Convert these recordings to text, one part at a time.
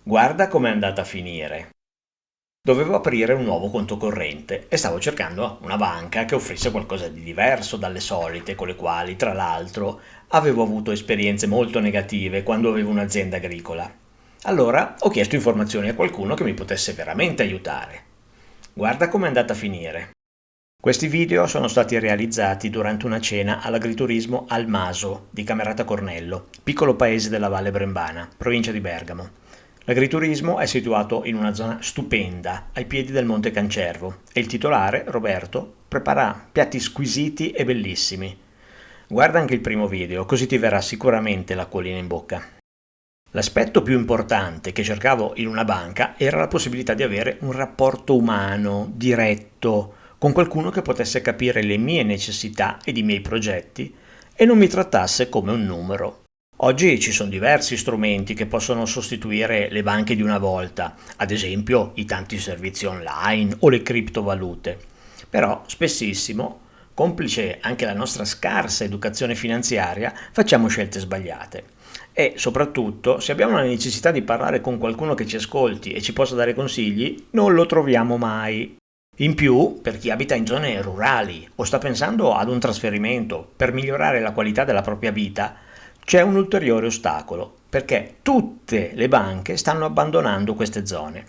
Guarda com'è andata a finire. Dovevo aprire un nuovo conto corrente e stavo cercando una banca che offrisse qualcosa di diverso dalle solite, con le quali, tra l'altro, avevo avuto esperienze molto negative quando avevo un'azienda agricola. Allora ho chiesto informazioni a qualcuno che mi potesse veramente aiutare. Guarda com'è andata a finire. Questi video sono stati realizzati durante una cena all'agriturismo Al Maso di Camerata Cornello, piccolo paese della Valle Brembana, provincia di Bergamo. L'agriturismo è situato in una zona stupenda, ai piedi del Monte Cancervo, e il titolare, Roberto, prepara piatti squisiti e bellissimi. Guarda anche il primo video, così ti verrà sicuramente l'acquolina in bocca. L'aspetto più importante che cercavo in una banca era la possibilità di avere un rapporto umano, diretto, con qualcuno che potesse capire le mie necessità ed i miei progetti e non mi trattasse come un numero. Oggi ci sono diversi strumenti che possono sostituire le banche di una volta, ad esempio i tanti servizi online o le criptovalute. Però spessissimo, complice anche la nostra scarsa educazione finanziaria, facciamo scelte sbagliate. E soprattutto, se abbiamo la necessità di parlare con qualcuno che ci ascolti e ci possa dare consigli, non lo troviamo mai. In più, per chi abita in zone rurali o sta pensando ad un trasferimento per migliorare la qualità della propria vita, c'è un ulteriore ostacolo, perché tutte le banche stanno abbandonando queste zone.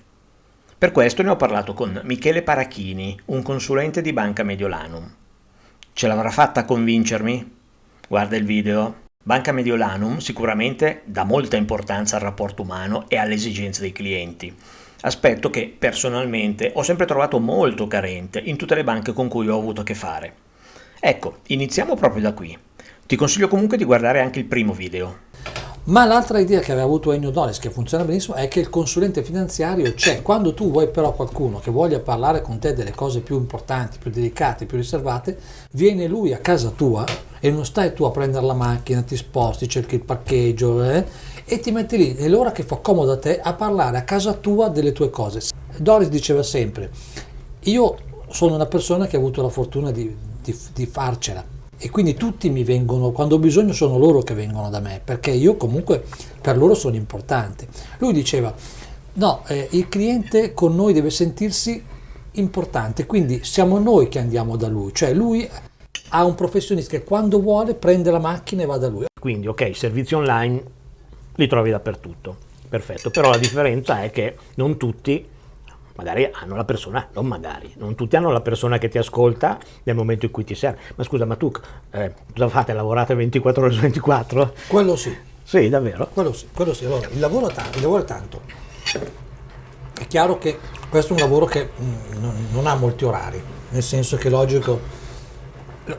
Per questo ne ho parlato con Michele Parachini, un consulente di Banca Mediolanum. Ce l'avrà fatta a convincermi? Guarda il video. Banca Mediolanum sicuramente dà molta importanza al rapporto umano e alle esigenze dei clienti, aspetto che personalmente ho sempre trovato molto carente in tutte le banche con cui ho avuto a che fare. Ecco, iniziamo proprio da qui. Ti consiglio comunque di guardare anche il primo video. Ma l'altra idea che aveva avuto Ennio Doris, che funziona benissimo, è che il consulente finanziario c'è. Quando tu vuoi però qualcuno che voglia parlare con te delle cose più importanti, più delicate, più riservate, viene lui a casa tua e non stai tu a prendere la macchina, ti sposti, cerchi il parcheggio e ti metti lì nell'ora che fa comodo a te a parlare a casa tua delle tue cose. Doris diceva sempre, io sono una persona che ha avuto la fortuna di farcela. E quindi tutti mi vengono, quando ho bisogno sono loro che vengono da me, perché io comunque per loro sono importante. Lui diceva, no, il cliente con noi deve sentirsi importante, quindi siamo noi che andiamo da lui, cioè lui ha un professionista che quando vuole prende la macchina e va da lui. Quindi ok, i servizi online li trovi dappertutto, perfetto, però la differenza è che non tutti magari hanno la persona, non tutti hanno la persona che ti ascolta nel momento in cui ti serve. Ma scusa, ma tu cosa fate? Lavorate 24 ore su 24? Quello sì. Sì, davvero? Quello sì. Allora, il lavoro è tanto. È chiaro che questo è un lavoro che non ha molti orari, nel senso che logico,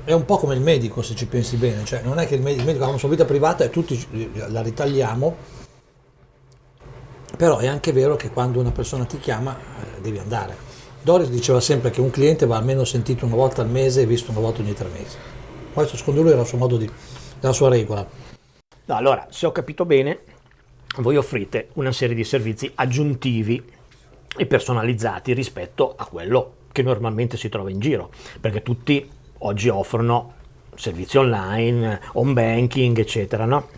è un po' come il medico se ci pensi bene, cioè non è che il medico ha una sua vita privata e tutti la ritagliamo. Però è anche vero che quando una persona ti chiama devi andare. Doris diceva sempre che un cliente va almeno sentito una volta al mese e visto una volta ogni 3 mesi. Questo secondo lui era il suo modo la sua regola. No, allora, se ho capito bene, voi offrite una serie di servizi aggiuntivi e personalizzati rispetto a quello che normalmente si trova in giro, perché tutti oggi offrono servizi online, home banking, eccetera, no?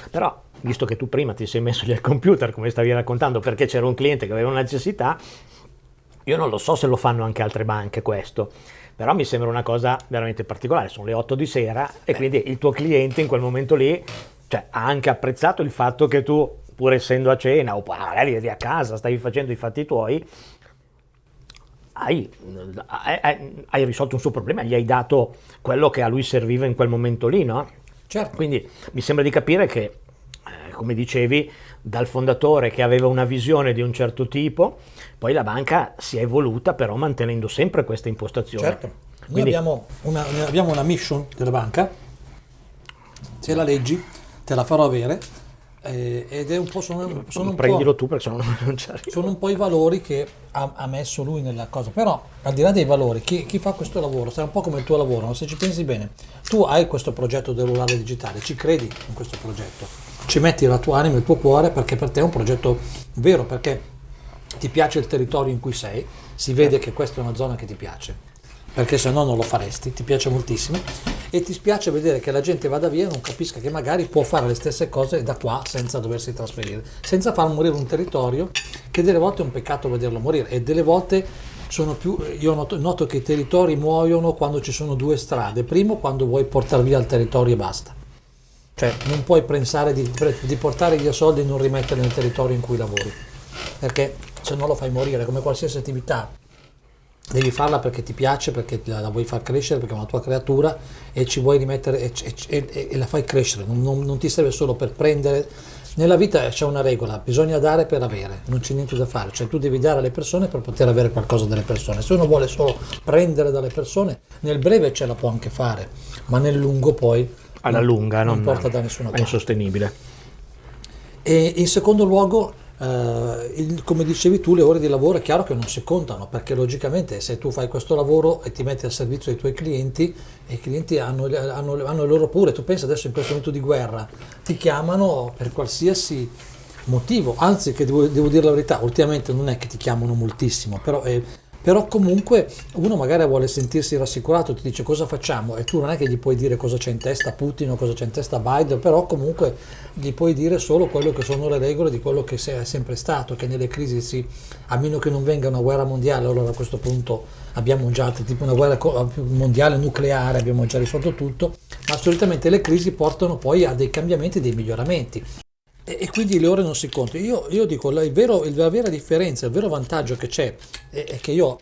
Però visto che tu prima ti sei messo lì al computer, come stavi raccontando, perché c'era un cliente che aveva una necessità, io non lo so se lo fanno anche altre banche questo, però mi sembra una cosa veramente particolare. Sono le 8 di sera e quindi il tuo cliente in quel momento lì, cioè, ha anche apprezzato il fatto che tu, pur essendo a cena o magari eri a casa, stavi facendo i fatti tuoi, hai risolto un suo problema, gli hai dato quello che a lui serviva in quel momento lì, no? Certo. Quindi mi sembra di capire che come dicevi, dal fondatore che aveva una visione di un certo tipo, poi la banca si è evoluta però mantenendo sempre questa impostazione. Certo, quindi noi abbiamo una mission della banca, se la leggi te la farò avere, ed è un po' prendilo tu perché sennò non ci arrivo. Sono un po' i valori che ha messo lui nella cosa, però al di là dei valori, chi fa questo lavoro, sai, un po' come il tuo lavoro, no? Se ci pensi bene, tu hai questo progetto del rurale digitale, ci credi in questo progetto, ci metti la tua anima e il tuo cuore perché per te è un progetto vero, perché ti piace il territorio in cui sei, si vede che questa è una zona che ti piace, perché se no non lo faresti, ti piace moltissimo e ti spiace vedere che la gente vada via e non capisca che magari può fare le stesse cose da qua senza doversi trasferire, senza far morire un territorio che delle volte è un peccato vederlo morire, e delle volte sono più, io noto che i territori muoiono quando ci sono due strade. Primo, quando vuoi portare via il territorio e basta, cioè non puoi pensare di portare via soldi e non rimetterli nel territorio in cui lavori, perché se no lo fai morire. Come qualsiasi attività, devi farla perché ti piace, perché la vuoi far crescere, perché è una tua creatura e ci vuoi rimettere e la fai crescere, non ti serve solo per prendere. Nella vita c'è una regola: bisogna dare per avere, non c'è niente da fare, cioè tu devi dare alle persone per poter avere qualcosa dalle persone. Se uno vuole solo prendere dalle persone, nel breve ce la può anche fare, ma nel lungo poi alla lunga non porta da nessuna è parte. insostenibile. E in secondo luogo, come dicevi tu, le ore di lavoro è chiaro che non si contano, perché logicamente se tu fai questo lavoro e ti metti al servizio dei tuoi clienti, e i clienti hanno le loro paure. Tu pensa adesso in questo momento di guerra, ti chiamano per qualsiasi motivo, anzi, che devo dire la verità, ultimamente non è che ti chiamano moltissimo, però comunque uno magari vuole sentirsi rassicurato, ti dice cosa facciamo, e tu non è che gli puoi dire cosa c'è in testa Putin o cosa c'è in testa Biden, però comunque gli puoi dire solo quello che sono le regole di quello che è sempre stato, che nelle crisi a meno che non venga una guerra mondiale, allora a questo punto abbiamo già tipo una guerra mondiale nucleare, abbiamo già risolto tutto, ma solitamente le crisi portano poi a dei cambiamenti, dei miglioramenti. E quindi le ore non si contano. Io dico, la vera differenza, il vero vantaggio che c'è, è che io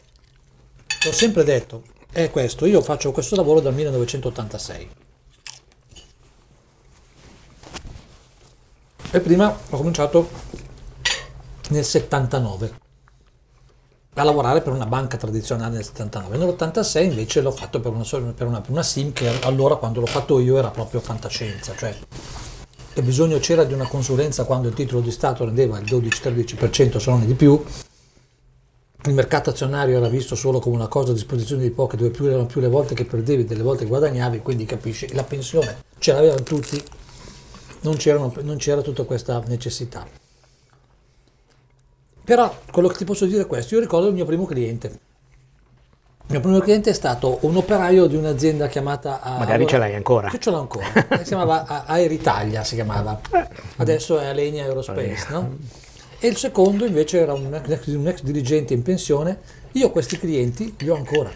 l'ho sempre detto, è questo: io faccio questo lavoro dal 1986 e prima ho cominciato nel 79 a lavorare per una banca tradizionale nel 79. Nell'86 invece l'ho fatto per una SIM che allora, quando l'ho fatto io, era proprio fantascienza, cioè che bisogno c'era di una consulenza quando il titolo di Stato rendeva il 12-13%, se non di più. Il mercato azionario era visto solo come una cosa a disposizione di pochi, dove erano più le volte che perdevi, delle volte che guadagnavi, quindi capisci, la pensione ce l'avevano tutti, non c'era tutta questa necessità. Però quello che ti posso dire è questo: io ricordo il mio primo cliente. Il mio primo cliente è stato un operaio di un'azienda chiamata... Magari ce l'hai ancora. Che ce l'ho ancora. Si chiamava Air Italia, si chiamava. Adesso è Alenia Aerospace, no? E il secondo invece era un ex dirigente in pensione. Io questi clienti li ho ancora.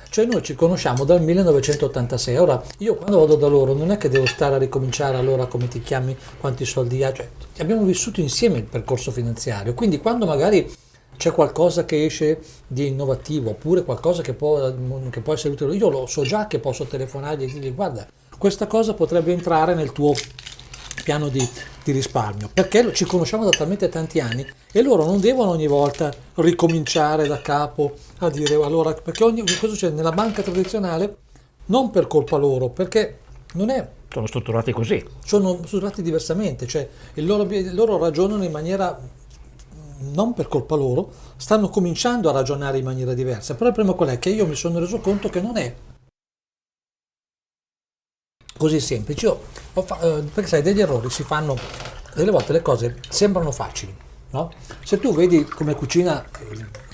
Cioè noi ci conosciamo dal 1986. Ora, io quando vado da loro non è che devo stare a ricominciare, allora come ti chiami, quanti soldi hai. Cioè, abbiamo vissuto insieme il percorso finanziario. Quindi quando magari c'è qualcosa che esce di innovativo, oppure qualcosa che può essere utile, io lo so già che posso telefonargli e dirgli: guarda, questa cosa potrebbe entrare nel tuo piano di risparmio, perché ci conosciamo da talmente tanti anni e loro non devono ogni volta ricominciare da capo a dire allora, perché questo c'è nella banca tradizionale, non per colpa loro, perché non è... Sono strutturati così. Sono strutturati diversamente, cioè loro ragionano in maniera... non per colpa loro, stanno cominciando a ragionare in maniera diversa. Però il primo qual è? Che io mi sono reso conto che non è così semplice. Perché sai, degli errori si fanno, delle volte le cose sembrano facili, no? Se tu vedi come cucina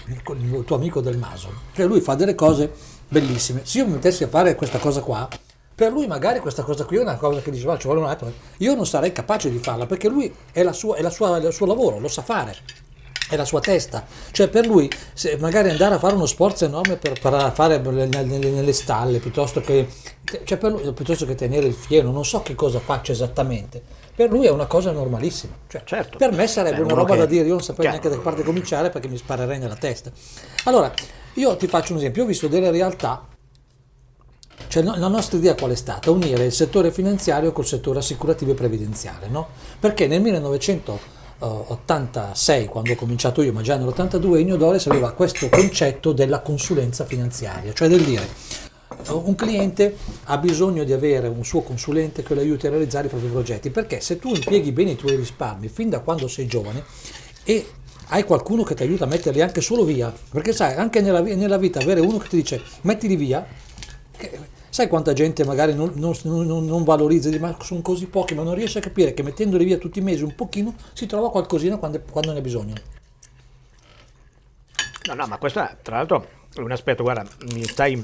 il tuo amico Del Maso, cioè lui fa delle cose bellissime. Se io mi mettessi a fare questa cosa qua, per lui magari questa cosa qui è una cosa che diceva ci vuole un attimo, io non sarei capace di farla, perché lui è il suo lavoro, lo sa fare, è la sua testa. Cioè per lui, se magari andare a fare uno sforzo enorme per fare nelle stalle, piuttosto che tenere il fieno, non so che cosa faccia esattamente, per lui è una cosa normalissima. Cioè, certo. Per me sarebbe una roba da dire, io non saprei neanche da che parte cominciare, perché mi sparerei nella testa. Allora, io ti faccio un esempio: io ho visto delle realtà. Cioè, la nostra idea qual è stata? Unire il settore finanziario col settore assicurativo e previdenziale, no? Perché nel 1986, quando ho cominciato io, ma già nell'82 Ennio Doris aveva questo concetto della consulenza finanziaria, cioè del dire un cliente ha bisogno di avere un suo consulente che lo aiuti a realizzare i propri progetti, perché se tu impieghi bene i tuoi risparmi fin da quando sei giovane e hai qualcuno che ti aiuta a metterli anche solo via, perché sai, anche nella vita avere uno che ti dice mettili via, sai quanta gente magari non valorizza, ma sono così pochi, ma non riesce a capire che mettendoli via tutti i mesi un pochino si trova qualcosina quando ne ha bisogno. No, ma questo è, tra l'altro, è un aspetto, guarda, mi stai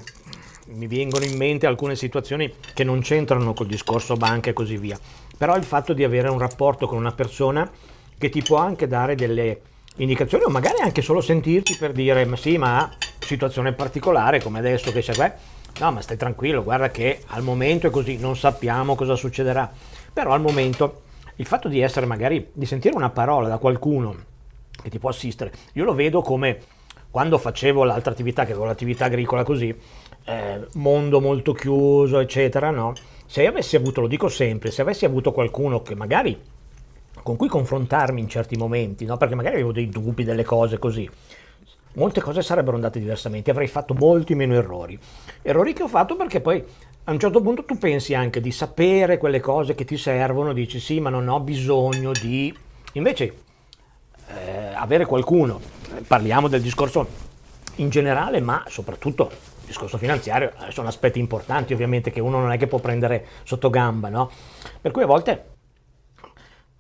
mi vengono in mente alcune situazioni che non c'entrano col discorso banca e così via, però il fatto di avere un rapporto con una persona che ti può anche dare delle indicazioni o magari anche solo sentirti per dire ma sì, ma situazione particolare come adesso che c'è, no, ma stai tranquillo, guarda che al momento è così, non sappiamo cosa succederà, però al momento il fatto di essere magari, di sentire una parola da qualcuno che ti può assistere, io lo vedo come quando facevo l'altra attività, che avevo l'attività agricola così, mondo molto chiuso, eccetera, no? Se avessi avuto, lo dico sempre, se avessi avuto qualcuno che magari con cui confrontarmi in certi momenti, no? Perché magari avevo dei dubbi, delle cose così, molte cose sarebbero andate diversamente, avrei fatto molti meno errori. Errori che ho fatto perché poi a un certo punto tu pensi anche di sapere quelle cose che ti servono, dici sì, ma non ho bisogno di... Invece avere qualcuno, parliamo del discorso in generale, ma soprattutto il discorso finanziario, sono aspetti importanti ovviamente che uno non è che può prendere sotto gamba, no? Per cui a volte,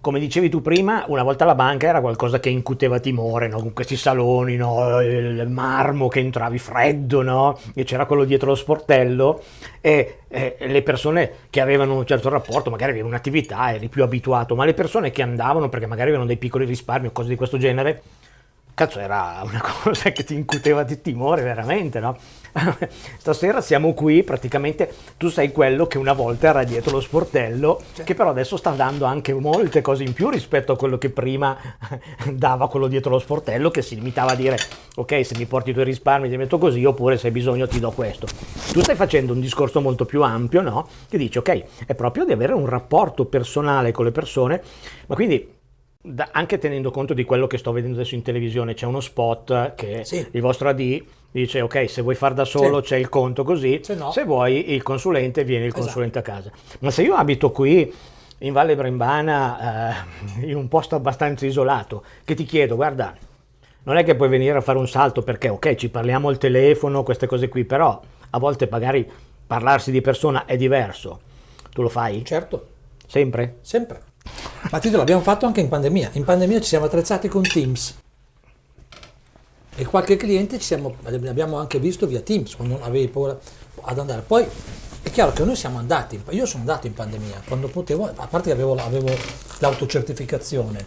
come dicevi tu prima, una volta la banca era qualcosa che incuteva timore, no? Con questi saloni, no? Il marmo che entravi freddo, no? E c'era quello dietro lo sportello e le persone che avevano un certo rapporto, magari avevi un'attività, eri più abituato, ma le persone che andavano perché magari avevano dei piccoli risparmi o cose di questo genere, cazzo, era una cosa che ti incuteva di timore veramente, no? Stasera siamo qui, praticamente tu sei quello che una volta era dietro lo sportello, che però adesso sta dando anche molte cose in più rispetto a quello che prima dava quello dietro lo sportello, che si limitava a dire ok, se mi porti i tuoi risparmi ti metto così, oppure se hai bisogno ti do questo. Tu stai facendo un discorso molto più ampio, no? Che dici ok, è proprio di avere un rapporto personale con le persone, ma quindi anche tenendo conto di quello che sto vedendo adesso in televisione, c'è uno spot che Sì. il vostro AD dice ok, se vuoi far da solo Sì. c'è il conto così, Se no. se vuoi il consulente viene il Esatto. consulente a casa. Ma se io abito qui in Valle Brembana, in un posto abbastanza isolato, che ti chiedo, guarda, non è che puoi venire a fare un salto perché ok, ci parliamo al telefono, queste cose qui, però a volte magari parlarsi di persona è diverso. Tu lo fai? Certo, Sempre? sempre. Ma Tito, l'abbiamo fatto anche in pandemia. In pandemia ci siamo attrezzati con Teams. E qualche cliente abbiamo anche visto via Teams, quando avevi paura ad andare. Poi è chiaro che noi siamo andati, io sono andato in pandemia, quando potevo, a parte che avevo l'autocertificazione,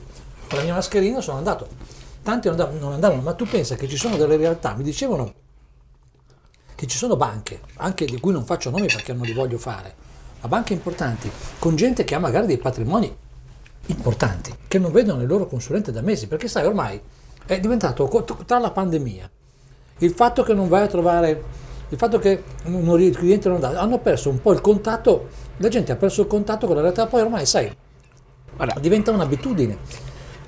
con la mia mascherina sono andato. Tanti non andavano, ma tu pensa che ci sono delle realtà, mi dicevano che ci sono banche, anche di cui non faccio nomi perché non li voglio fare, ma banche importanti, con gente che ha magari dei patrimoni importanti, che non vedono il loro consulente da mesi, perché sai, ormai è diventato, tra la pandemia, il fatto che non vai a trovare, il fatto che il cliente non dà, hanno perso un po' il contatto, la gente ha perso il contatto con la realtà, poi ormai sai, Guarda, diventa un'abitudine.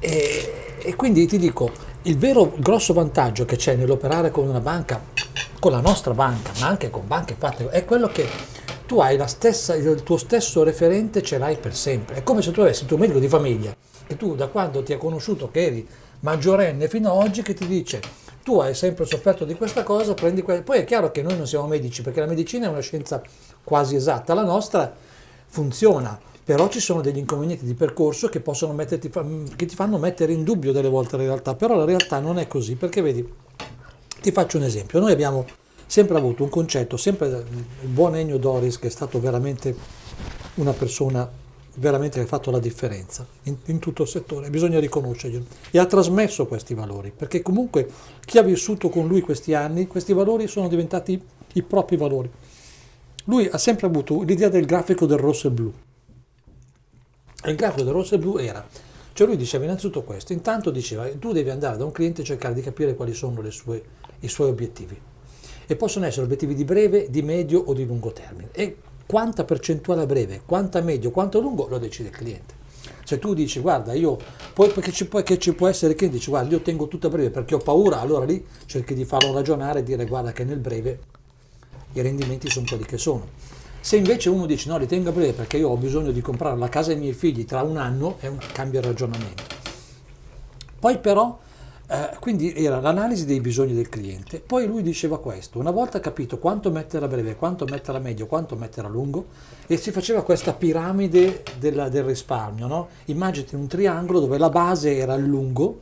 E quindi ti dico, il vero grosso vantaggio che c'è nell'operare con una banca, con la nostra banca, ma anche con banche fatte, è quello che tu hai il tuo stesso referente ce l'hai per sempre. È come se tu avessi il tuo medico di famiglia, che tu da quando ti ha conosciuto che eri maggiorenne fino ad oggi, che ti dice tu hai sempre sofferto di questa cosa, prendi Poi è chiaro che noi non siamo medici, perché la medicina è una scienza quasi esatta, la nostra funziona, però ci sono degli inconvenienti di percorso che possono che ti fanno mettere in dubbio delle volte la realtà, però la realtà non è così, perché vedi, ti faccio un esempio, noi abbiamo sempre avuto un concetto, sempre il buon Ennio Doris, che è stato veramente una persona veramente che ha fatto la differenza in tutto il settore, bisogna riconoscerglielo, e ha trasmesso questi valori, perché comunque chi ha vissuto con lui questi anni, questi valori sono diventati i propri valori. Lui ha sempre avuto l'idea del grafico del rosso e blu. Il grafico del rosso e blu era, cioè lui diceva innanzitutto questo, intanto diceva tu devi andare da un cliente e cercare di capire quali sono i suoi obiettivi, e possono essere obiettivi di breve, di medio o di lungo termine, e quanta percentuale a breve, quanta a medio, quanto a lungo lo decide il cliente. Se tu dici guarda io, poi perché ci può essere chi dice guarda io tengo tutto a breve perché ho paura, allora lì cerchi di farlo ragionare e dire guarda che nel breve i rendimenti sono quelli che sono. Se invece uno dice no, li tengo a breve perché io ho bisogno di comprare la casa ai miei figli tra un anno, cambia il ragionamento. Poi però, quindi era l'analisi dei bisogni del cliente, poi lui diceva questo, una volta capito quanto mettere a breve, quanto mettere a medio, quanto mettere a lungo, e si faceva questa piramide del risparmio, no? Immaginati un triangolo dove la base era il lungo,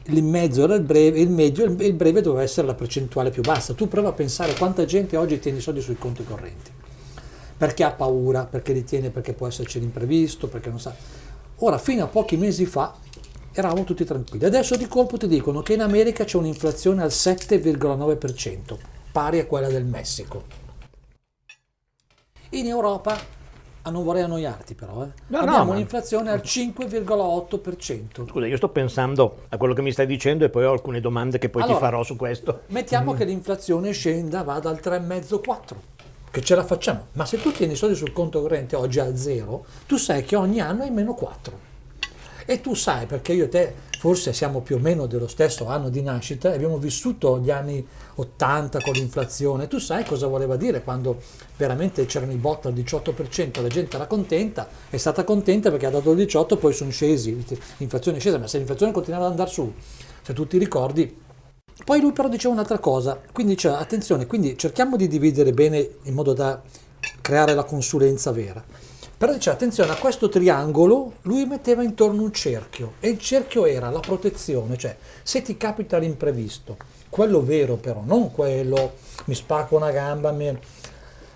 il mezzo era il breve, il medio, il breve doveva essere la percentuale più bassa. Tu prova a pensare quanta gente oggi tiene i soldi sui conti correnti, perché ha paura, perché li tiene, perché può esserci l'imprevisto, perché non sa. Ora, fino a pochi mesi fa eravamo tutti tranquilli. Adesso di colpo ti dicono che in America c'è un'inflazione al 7,9%, pari a quella del Messico. In Europa, non vorrei annoiarti però, abbiamo un'inflazione al 5,8%. Scusa, io sto pensando a quello che mi stai dicendo e poi ho alcune domande che poi ti farò su questo. Mettiamo che l'inflazione scenda, vada al 3,5-4%, che ce la facciamo. Ma se tu tieni i soldi sul conto corrente oggi a zero, tu sai che ogni anno hai meno 4%. E tu sai, perché io e te forse siamo più o meno dello stesso anno di nascita, abbiamo vissuto gli anni 80 con l'inflazione, tu sai cosa voleva dire quando veramente c'erano i bot al 18%, la gente era contenta, è stata contenta perché ha dato il 18%, poi sono scesi, l'inflazione è scesa, ma se l'inflazione continuava ad andare su, se tu ti ricordi. Poi lui però diceva un'altra cosa, quindi dice attenzione, quindi cerchiamo di dividere bene in modo da creare la consulenza vera. Però dice attenzione, a questo triangolo lui metteva intorno un cerchio e il cerchio era la protezione, cioè se ti capita l'imprevisto, quello vero però, non quello mi spacco una gamba,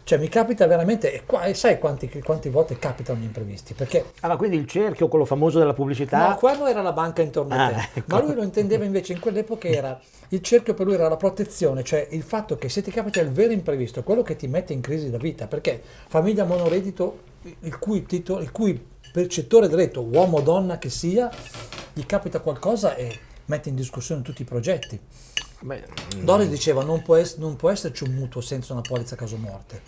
cioè mi capita veramente, e sai quante volte capitano gli imprevisti? Perché ma quindi il cerchio, quello famoso della pubblicità? no, quello era la banca intorno a te, ecco. ma lui lo intendeva invece in quell'epoca era, il cerchio per lui era la protezione, cioè il fatto che se ti capita il vero imprevisto, quello che ti mette in crisi la vita, perché famiglia monoreddito, il cui percettore diretto, uomo o donna che sia, gli capita qualcosa e mette in discussione tutti i progetti. Doris diceva non può esserci un mutuo senza una polizza caso morte,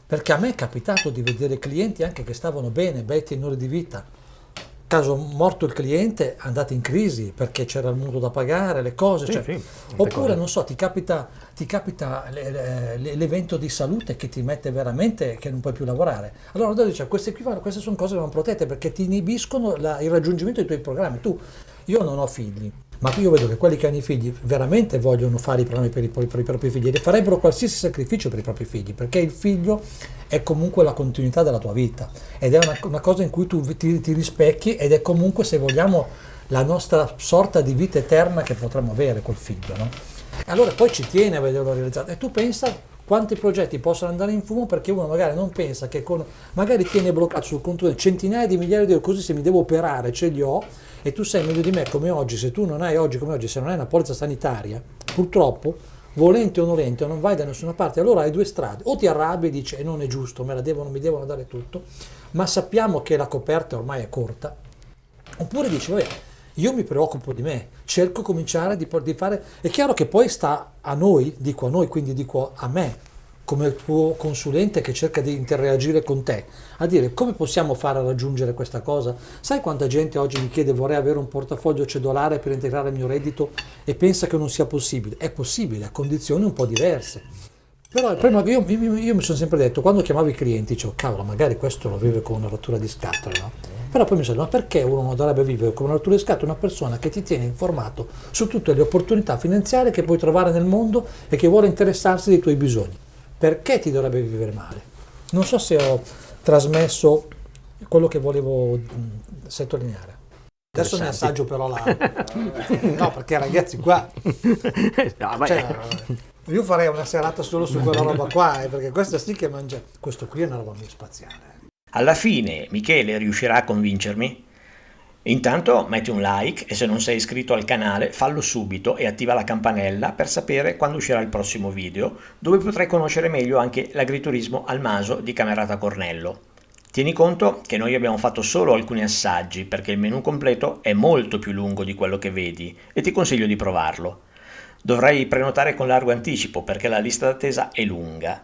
perché a me è capitato di vedere clienti anche che stavano bene, bei tenori di vita, caso morto il cliente andate in crisi perché c'era il mutuo da pagare, le cose, oppure non so, ti capita l'evento di salute che ti mette veramente che non puoi più lavorare. Allora Doris dice queste sono cose che non protette perché ti inibiscono il raggiungimento dei tuoi programmi. Io non ho figli, ma io vedo che quelli che hanno i figli veramente vogliono fare i programmi per i propri figli e farebbero qualsiasi sacrificio per i propri figli, perché il figlio è comunque la continuità della tua vita ed è una cosa in cui tu ti rispecchi ed è comunque, se vogliamo, la nostra sorta di vita eterna che potremmo avere col figlio, no? Allora poi ci tiene a vederlo realizzato e tu pensa quanti progetti possono andare in fumo perché uno magari non pensa che magari tiene bloccato sul conto centinaia di migliaia di euro, così se mi devo operare ce li ho. E tu sai meglio di me come oggi, se tu non hai oggi come oggi, se non hai una polizza sanitaria, purtroppo, volente o nolente, non vai da nessuna parte, allora hai due strade, o ti arrabbi e dici non è giusto, mi devono dare tutto, ma sappiamo che la coperta ormai è corta, oppure dici vabbè, io mi preoccupo di me, cerco di cominciare di fare, è chiaro che poi sta a noi, quindi dico a me, come il tuo consulente che cerca di interreagire con te, a dire come possiamo fare a raggiungere questa cosa? Sai quanta gente oggi mi chiede vorrei avere un portafoglio cedolare per integrare il mio reddito e pensa che non sia possibile? È possibile a condizioni un po' diverse. Però prima io mi sono sempre detto, quando chiamavo i clienti dicevo cavolo, magari questo lo vive con una rottura di scatole, no? Però poi mi sono detto ma perché uno non dovrebbe vivere con una rottura di scatole? Una persona che ti tiene informato su tutte le opportunità finanziarie che puoi trovare nel mondo e che vuole interessarsi dei tuoi bisogni. Perché ti dovrebbe vivere male? Non so se ho trasmesso quello che volevo sottolineare. Adesso ne assaggio però no, perché ragazzi qua io farei una serata solo su quella roba qua, perché questa sì che mangia. Questo qui è una roba più spaziale. Alla fine Michele riuscirà a convincermi? Intanto metti un like e se non sei iscritto al canale fallo subito e attiva la campanella per sapere quando uscirà il prossimo video, dove potrai conoscere meglio anche l'agriturismo al Maso di Camerata Cornello. Tieni conto che noi abbiamo fatto solo alcuni assaggi perché il menù completo è molto più lungo di quello che vedi e ti consiglio di provarlo. Dovrai prenotare con largo anticipo perché la lista d'attesa è lunga.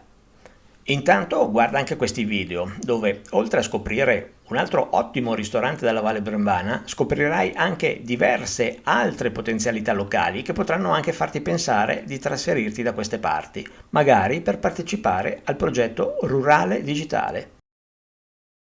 Intanto guarda anche questi video dove, oltre a scoprire un altro ottimo ristorante della Valle Brembana, scoprirai anche diverse altre potenzialità locali che potranno anche farti pensare di trasferirti da queste parti, magari per partecipare al progetto Rurale Digitale.